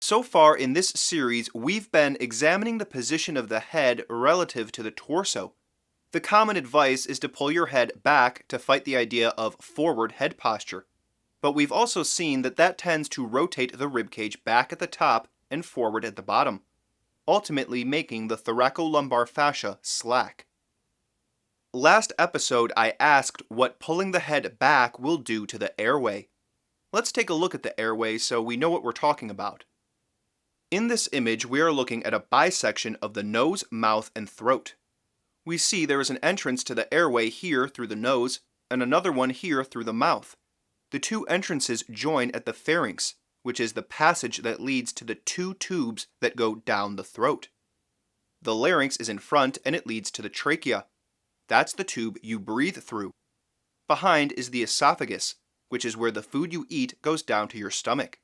So far in this series, we've been examining the position of the head relative to the torso. The common advice is to pull your head back to fight the idea of forward head posture. But we've also seen that that tends to rotate the ribcage back at the top and forward at the bottom, ultimately making the thoracolumbar fascia slack. Last episode, I asked what pulling the head back will do to the airway. Let's take a look at the airway so we know what we're talking about. In this image, we are looking at a bisection of the nose, mouth, and throat. We see there is an entrance to the airway here through the nose, and another one here through the mouth. The two entrances join at the pharynx, which is the passage that leads to the two tubes that go down the throat. The larynx is in front and it leads to the trachea. That's the tube you breathe through. Behind is the esophagus, which is where the food you eat goes down to your stomach.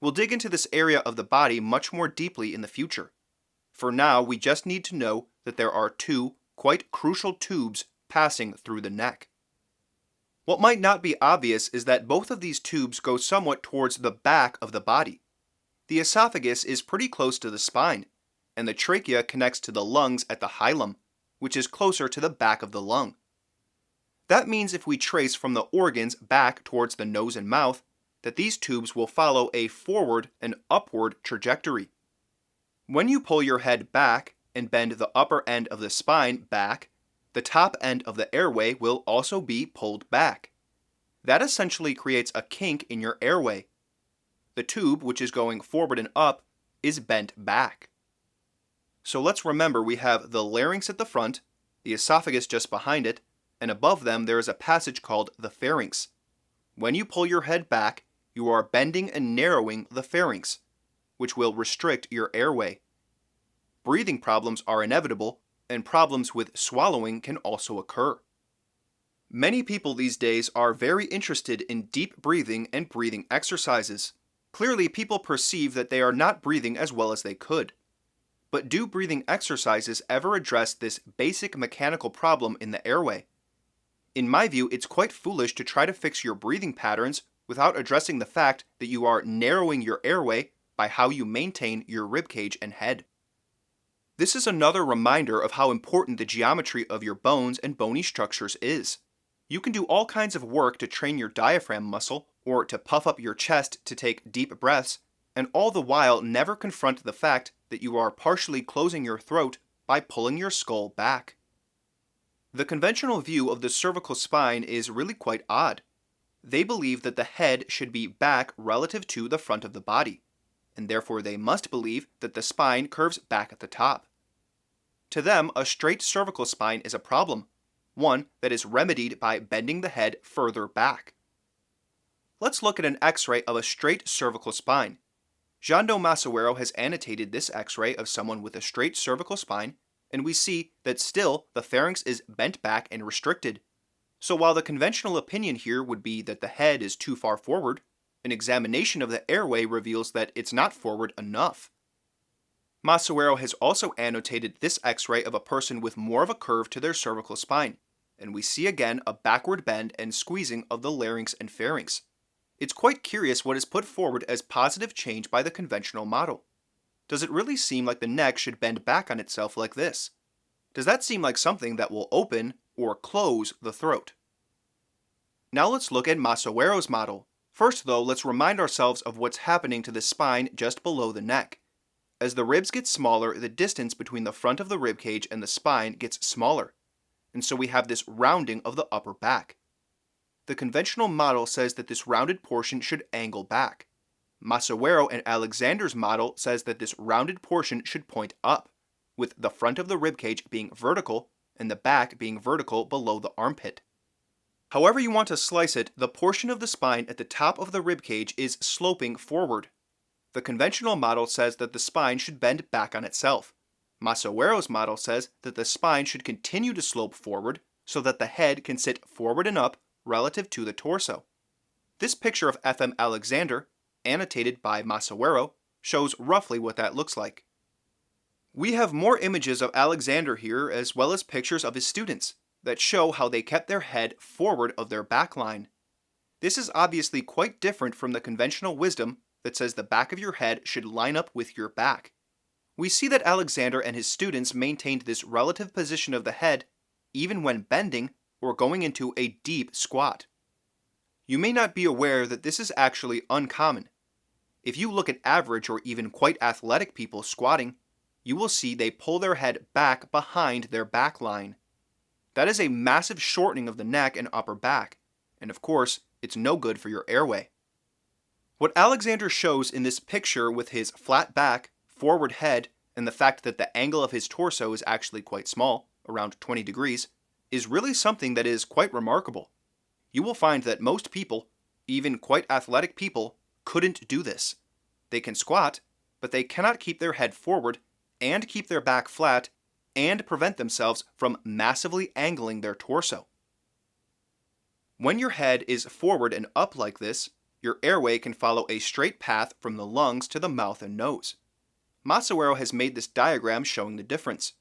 We'll dig into this area of the body much more deeply in the future. For now, we just need to know that there are two quite crucial tubes passing through the neck. What might not be obvious is that both of these tubes go somewhat towards the back of the body. The esophagus is pretty close to the spine, and the trachea connects to the lungs at the hilum, which is closer to the back of the lung. That means if we trace from the organs back towards the nose and mouth, that these tubes will follow a forward and upward trajectory. When you pull your head back and bend the upper end of the spine back, the top end of the airway will also be pulled back. That essentially creates a kink in your airway. The tube, which is going forward and up, is bent back. So let's remember we have the larynx at the front, the esophagus just behind it, and above them there is a passage called the pharynx. When you pull your head back, you are bending and narrowing the pharynx, which will restrict your airway. Breathing problems are inevitable, and problems with swallowing can also occur. Many people these days are very interested in deep breathing and breathing exercises. Clearly, people perceive that they are not breathing as well as they could. But do breathing exercises ever address this basic mechanical problem in the airway? In my view, it's quite foolish to try to fix your breathing patterns without addressing the fact that you are narrowing your airway by how you maintain your ribcage and head. This is another reminder of how important the geometry of your bones and bony structures is. You can do all kinds of work to train your diaphragm muscle or to puff up your chest to take deep breaths, and all the while never confront the fact that you are partially closing your throat by pulling your skull back. The conventional view of the cervical spine is really quite odd. They believe that the head should be back relative to the front of the body, and therefore they must believe that the spine curves back at the top. To them, a straight cervical spine is a problem, one that is remedied by bending the head further back. Let's look at an X-ray of a straight cervical spine. Jondo Masoero has annotated this X-ray of someone with a straight cervical spine, and we see that still the pharynx is bent back and restricted. So while the conventional opinion here would be that the head is too far forward, an examination of the airway reveals that it's not forward enough. Masoero has also annotated this X-ray of a person with more of a curve to their cervical spine, and we see again a backward bend and squeezing of the larynx and pharynx. It's quite curious what is put forward as positive change by the conventional model. Does it really seem like the neck should bend back on itself like this? Does that seem like something that will open or close the throat? Now let's look at Masoero's model. First though, let's remind ourselves of what's happening to the spine just below the neck. As the ribs get smaller, the distance between the front of the ribcage and the spine gets smaller, and so we have this rounding of the upper back. The conventional model says that this rounded portion should angle back. Masoero and Alexander's model says that this rounded portion should point up, with the front of the ribcage being vertical and the back being vertical below the armpit. However you want to slice it, the portion of the spine at the top of the ribcage is sloping forward. The conventional model says that the spine should bend back on itself. Masoero's model says that the spine should continue to slope forward so that the head can sit forward and up relative to the torso. This picture of F.M. Alexander, annotated by Masoero, shows roughly what that looks like. We have more images of Alexander here as well as pictures of his students that show how they kept their head forward of their back line. This is obviously quite different from the conventional wisdom that says the back of your head should line up with your back. We see that Alexander and his students maintained this relative position of the head even when bending or going into a deep squat. You may not be aware that this is actually uncommon. If you look at average or even quite athletic people squatting, you will see they pull their head back behind their back line. That is a massive shortening of the neck and upper back, and of course, it's no good for your airway. What Alexander shows in this picture with his flat back, forward head, and the fact that the angle of his torso is actually quite small, around 20 degrees, is really something that is quite remarkable. You will find that most people, even quite athletic people, couldn't do this. They can squat, but they cannot keep their head forward and keep their back flat and prevent themselves from massively angling their torso. When your head is forward and up like this, your airway can follow a straight path from the lungs to the mouth and nose. Masoero has made this diagram showing the difference.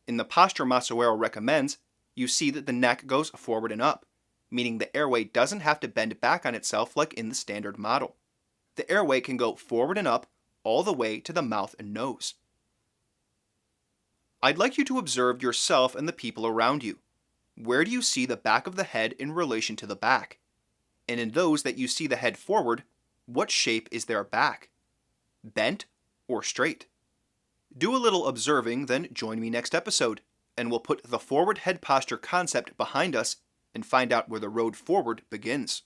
In the posture Masoero recommends, you see that the neck goes forward and up, meaning the airway doesn't have to bend back on itself like in the standard model. The airway can go forward and up all the way to the mouth and nose. I'd like you to observe yourself and the people around you. Where do you see the back of the head in relation to the back? And in those that you see the head forward, what shape is their back? Bent or straight? Do a little observing, then join me next episode, and we'll put the forward head posture concept behind us and find out where the road forward begins.